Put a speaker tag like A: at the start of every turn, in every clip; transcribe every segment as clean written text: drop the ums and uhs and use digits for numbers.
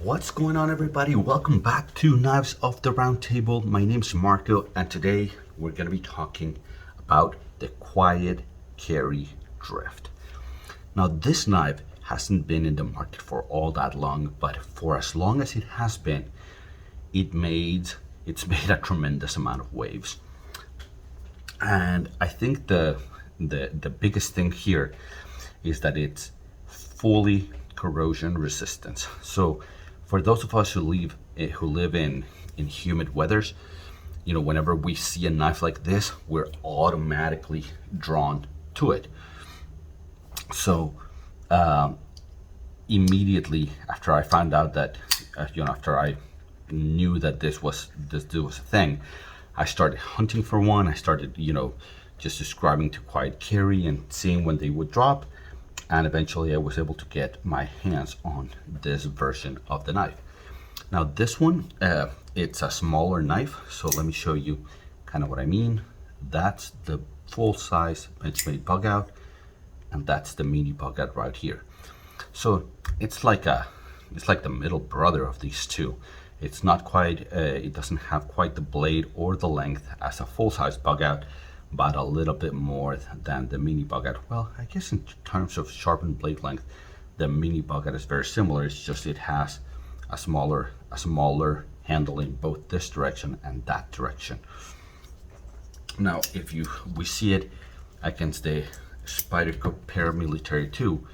A: What's going on, everybody? Welcome back to Knives Off the Round Table. My name's Marco, and today we're going to be talking about the Quietcarry Drift. Now, this knife hasn't been in the market for all that long, but for as long as it has been, it's made a tremendous amount of waves. And I think the biggest thing here is that it's fully corrosion resistant. So for those of us who live in humid weathers, whenever we see a knife like this, we're automatically drawn to it. So immediately after I found out that, after I knew that this was a thing, I started hunting for one. I started, just subscribing to Quietcarry and seeing when they would drop. And eventually I was able to get my hands on this version of the knife. Now this one, it's a smaller knife. So let me show you kind of what I mean. That's the full size Benchmade bug out. And that's the mini bug out right here. So it's like the middle brother of these two. It's not quite, it doesn't have quite the blade or the length as a full size bug out, but a little bit more than the mini bug out. Well, I guess in terms of sharpened blade length, the mini bug out is very similar. It's just it has a smaller handle in both this direction and that direction. Now, if we see it against the Spyderco Paramilitary 2,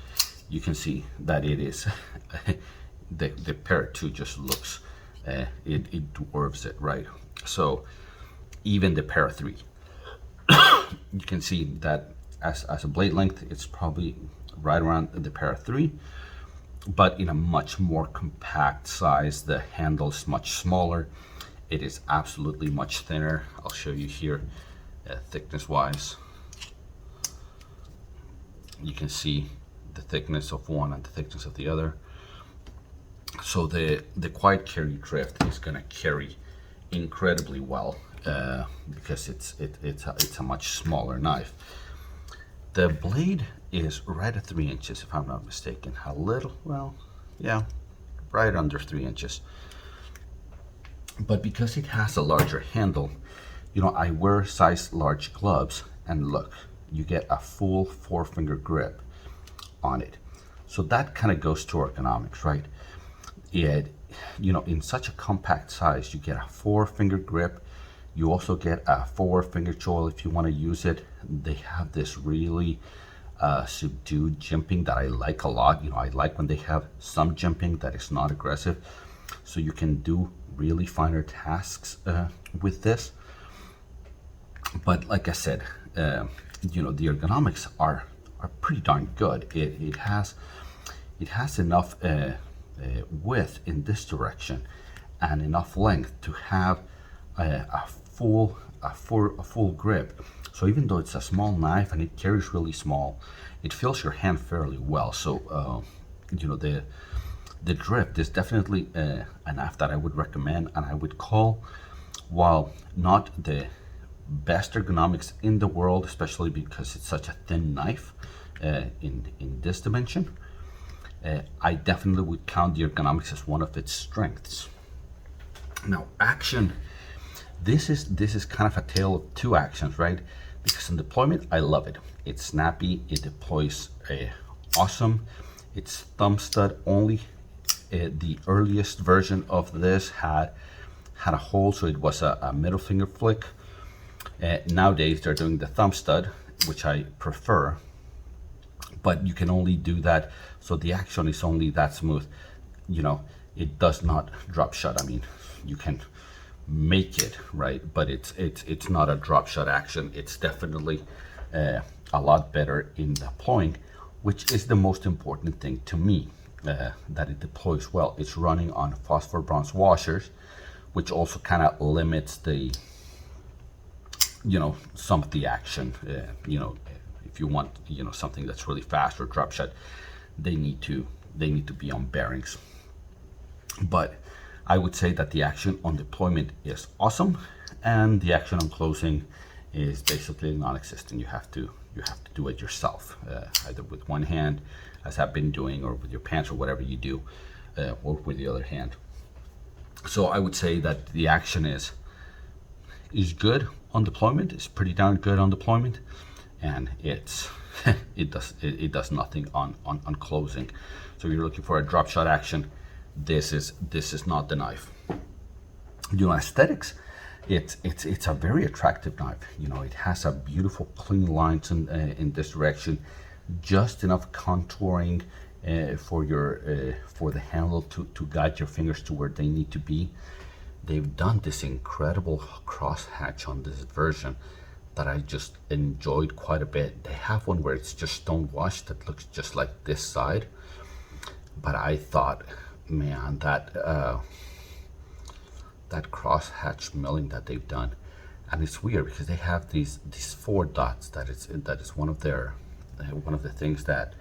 A: you can see that it is the Para 2 just looks it dwarfs it, right? So even the Para 3. You can see that as a blade length, it's probably right around the Para 3, but in a much more compact size. The handle is much smaller. It is absolutely much thinner. I'll show you here, thickness wise. You can see the thickness of one and the thickness of the other. So the Quietcarry Drift is going to carry incredibly well. Because it's a much smaller knife. The blade is right at 3 inches, if I'm not mistaken. A little, well, yeah, right under 3 inches. But because it has a larger handle, I wear size large gloves, and look, you get a full 4-finger grip on it. So that kind of goes to ergonomics, right? In such a compact size, you get a 4-finger grip. You also get a 4-finger choil if you want to use it. They have this really subdued jimping that I like a lot. I like when they have some jimping that is not aggressive. So you can do really finer tasks with this. But like I said, the ergonomics are pretty darn good. It has enough width in this direction and enough length to have a full grip. So even though it's a small knife and it carries really small, it fills your hand fairly well. So the Drift is definitely a knife that I would recommend, and I would call, while not the best ergonomics in the world, especially because it's such a thin knife in this dimension, I definitely would count the ergonomics as one of its strengths. Now, action. This is kind of a tale of two actions, right? Because in deployment, I love it. It's snappy. It deploys awesome. It's thumb stud only. The earliest version of this had a hole, so it was a middle finger flick. Nowadays, they're doing the thumb stud, which I prefer. But you can only do that, so the action is only that smooth. It does not drop shut. I mean, you can make it, right, but it's not a drop shot action. It's definitely a lot better in deploying, which is the most important thing to me, that it deploys well. It's running on phosphor bronze washers, which also kind of limits the some of the action. If you want something that's really fast or drop shot, they need to be on bearings. But I would say that the action on deployment is awesome, and the action on closing is basically non-existent. You have to do it yourself, either with one hand, as I've been doing, or with your pants, or whatever you do. work with the other hand. So I would say that the action is good on deployment. It's pretty darn good on deployment, and it does nothing on closing. So you're looking for a drop shot action. This is not the knife. Aesthetics, it's a very attractive knife. It has a beautiful clean lines in this direction, just enough contouring for the handle to guide your fingers to where they need to be. They've done this incredible crosshatch on this version that I just enjoyed quite a bit. They have one where it's just stone washed that looks just like this side, but I thought, man, that crosshatch milling that they've done, and it's weird because they have these 4 dots. That is one of the things that's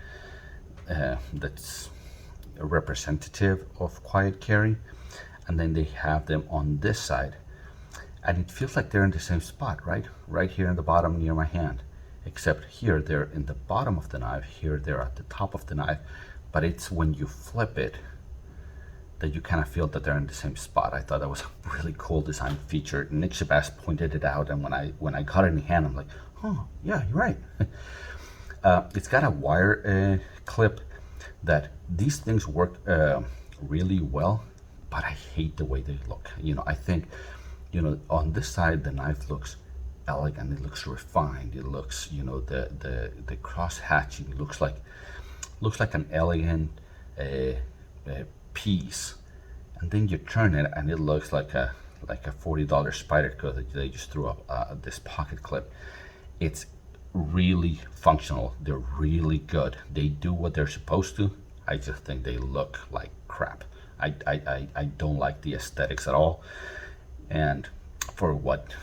A: representative of Quietcarry, and then they have them on this side, and it feels like they're in the same spot, right here in the bottom near my hand, except here they're in the bottom of the knife, here they're at the top of the knife, but it's when you flip it that you kind of feel that they're in the same spot. I thought that was a really cool design feature. Nick Shabazz pointed it out, and when I got it in hand, I'm like, oh yeah, you're right. It's got a wire clip that these things work really well, but I hate the way they look. I think, on this side the knife looks elegant, it looks refined, it looks, the cross hatching looks like an elegant piece, and then you turn it and it looks like a $40 spider cut that they just threw up this pocket clip. It's really functional. They're really good. They do what they're supposed to. I just think they look like crap. I don't like the aesthetics at all, and for what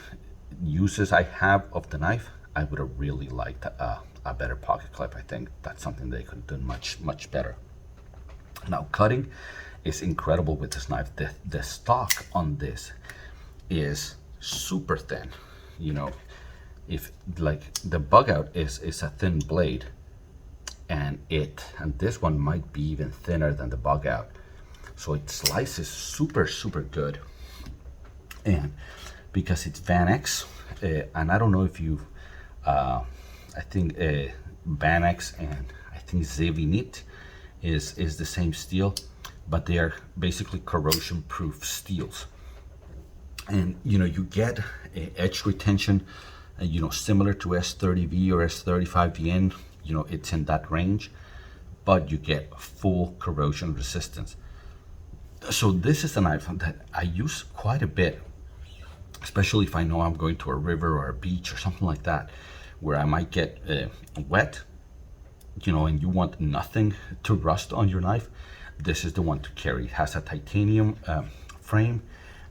A: uses I have of the knife, I would have really liked a better pocket clip. I think that's something they could have done much better. Now, cutting is incredible with this knife. The stock on this is super thin. If like the bug out is a thin blade, and this one might be even thinner than the bug out, so it slices super good. And because it's Vanex, and I don't know if you I think Vanex and I think Zevinit is the same steel, but they are basically corrosion proof steels, and you get edge retention similar to S30V or S35VN. It's in that range, but you get full corrosion resistance. So this is a knife that I use quite a bit, especially if I know I'm going to a river or a beach or something like that, where I might get wet, and you want nothing to rust on your knife. This is the one to carry. It has a titanium frame,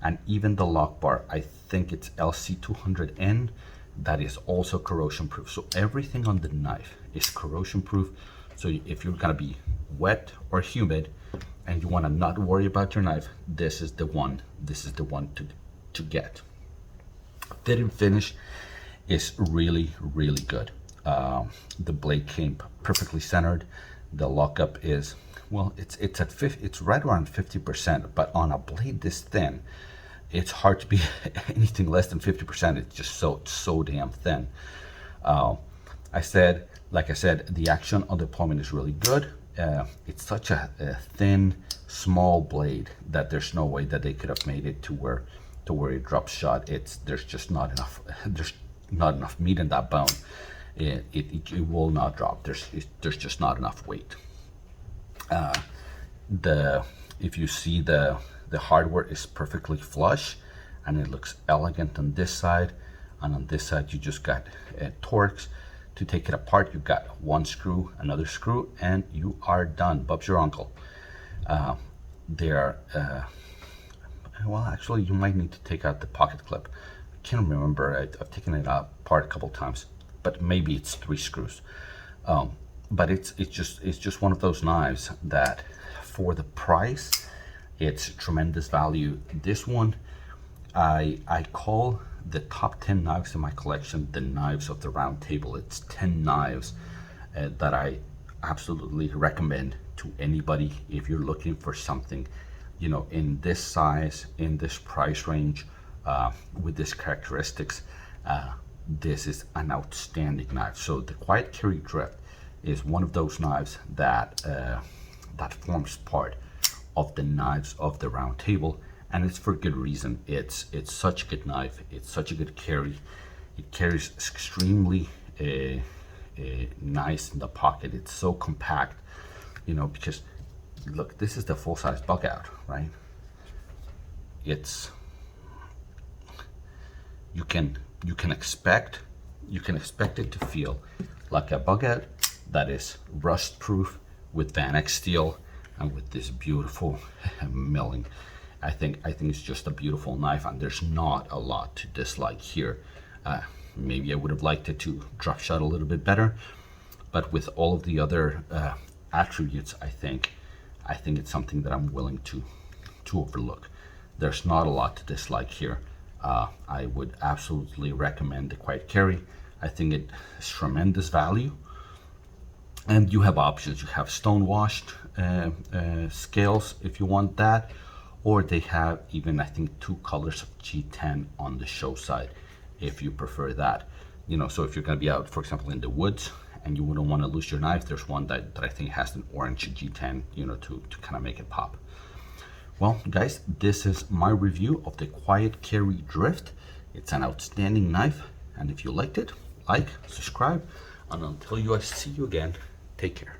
A: and even the lock bar, I think it's LC200N, that is also corrosion proof. So everything on the knife is corrosion proof. So if you're gonna be wet or humid and you want to not worry about your knife, this is the one to get. Fit and finish is really good. The blade came perfectly centered. The lockup is, well, it's right around 50%, but on a blade this thin, it's hard to be anything less than 50%. It's just so damn thin. Like I said, the action on deployment is really good. It's such a thin, small blade that there's no way that they could have made it to where it drops shot. There's just not enough. There's not enough meat in that bone. It will not drop. There's just not enough weight. If you see the hardware is perfectly flush, and it looks elegant on this side, and on this side you just got Torx to take it apart. You got one screw, another screw, and you are done. Bob's your uncle. Well, actually, you might need to take out the pocket clip. I can't remember. I've taken it apart a couple times, but maybe it's 3 screws. But it's just one of those knives that, for the price, it's tremendous value. This one, I call the top 10 knives in my collection the knives of the round table. It's 10 knives that I absolutely recommend to anybody if you're looking for something, you know, in this size, in this price range, with these characteristics. This is an outstanding knife. So the Quietcarry Drift is one of those knives that that forms part of the knives of the round table, and it's for good reason. It's such a good knife. It's such a good carry. It carries extremely nice in the pocket. It's so compact, you know, because look, this is the full-size bug out, right? It's you can expect it to feel like a bug out that is rust proof with Van Eyck steel and with this beautiful milling. I think it's just a beautiful knife, and there's not a lot to dislike here. Maybe I would have liked it to drop shot a little bit better, but with all of the other attributes, I think it's something that I'm willing to overlook. There's not a lot to dislike here. I would absolutely recommend the Quietcarry. I think it is tremendous value, and you have options. You have stone washed scales if you want that, or they have even, I think, 2 colors of G10 on the show side if you prefer that. You know, so if you're going to be out, for example, in the woods and you wouldn't want to lose your knife, there's one that I think has an orange G10, you know, to kind of make it pop. Well, guys, this is my review of the Quietcarry Drift. It's an outstanding knife, and if you liked it, like, subscribe, and until I see you again, take care.